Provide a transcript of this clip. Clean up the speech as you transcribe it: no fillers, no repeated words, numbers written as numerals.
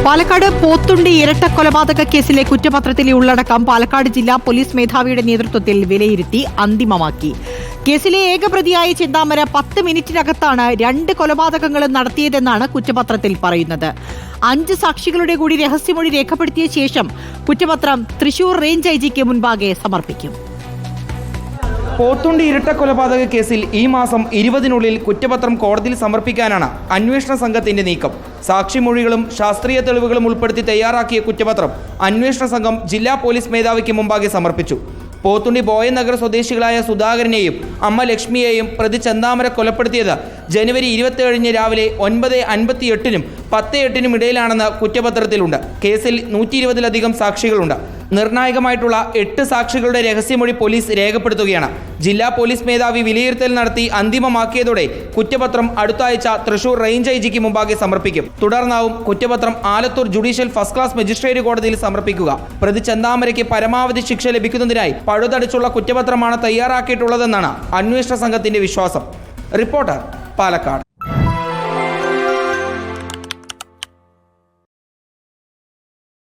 പാലക്കാട് പോത്തുണ്ടി ഇരട്ട കൊലപാതക കേസിലെ കുറ്റപത്രത്തിലെ ഉള്ളടക്കം പാലക്കാട് ജില്ലാ പോലീസ് മേധാവിയുടെ നേതൃത്വത്തിൽ വിലയിരുത്തി അന്തിമമാക്കി. കേസിലെ ഏകപ്രതിയായ ചെന്താമര 10 മിനിറ്റിനകത്താണ് 2 കൊലപാതകങ്ങളും നടത്തിയതെന്നാണ് കുറ്റപത്രത്തിൽ പറയുന്നത്. 5 സാക്ഷികളുടെ കൂടി രഹസ്യമൊഴി രേഖപ്പെടുത്തിയ ശേഷം കുറ്റപത്രം തൃശൂർ റേഞ്ച് ഐജിക്ക് മുൻപാകെ സമർപ്പിക്കും. പോത്തുണ്ടി ഇരട്ട കൊലപാതക കേസിൽ ഈ മാസം 20-നുള്ളിൽ കുറ്റപത്രം കോടതിയിൽ സമർപ്പിക്കാനാണ് അന്വേഷണ സംഘത്തിന്റെ നീക്കം. സാക്ഷിമൊഴികളും ശാസ്ത്രീയ തെളിവുകളും ഉൾപ്പെടുത്തി തയ്യാറാക്കിയ കുറ്റപത്രം അന്വേഷണ സംഘം ജില്ലാ പോലീസ് മേധാവിക്ക് മുമ്പാകെ സമർപ്പിച്ചു. പോത്തുണ്ടി ബോയനഗർ സ്വദേശികളായ സുധാകരനെയും അമ്മ ലക്ഷ്മിയെയും പ്രതി ചെന്താമര കൊലപ്പെടുത്തിയത് ജനുവരി 27 രാവിലെ 9:58-നും 10:08-നും ഇടയിലാണെന്ന് കുറ്റപത്രത്തിലുണ്ട്. കേസിൽ 120-ലധികം സാക്ഷികളുണ്ട്. നിർണായകമായിട്ടുള്ള 8 സാക്ഷികളുടെ രഹസ്യമൊഴി പോലീസ് രേഖപ്പെടുത്തുകയാണ്. ജില്ലാ പോലീസ് മേധാവി വിലയിരുത്തൽ നടത്തി അന്തിമമാക്കിയതോടെ കുറ്റപത്രം അടുത്ത ആഴ്ച തൃശൂർ റേഞ്ച് ഐജിക്ക് മുമ്പാകെ സമർപ്പിക്കും. തുടർന്നാവും കുറ്റപത്രം Alathur judicial first class magistrate കോടതിയിൽ സമർപ്പിക്കുക. പ്രതി ചെന്താമരയ്ക്ക് പരമാവധി ശിക്ഷ ലഭിക്കുന്നതിനായി പഴുതടിച്ചുള്ള കുറ്റപത്രമാണ് തയ്യാറാക്കിയിട്ടുള്ളതെന്നാണ് അന്വേഷണ സംഘത്തിന്റെ വിശ്വാസം. റിപ്പോർട്ടർ, പാലക്കാട്.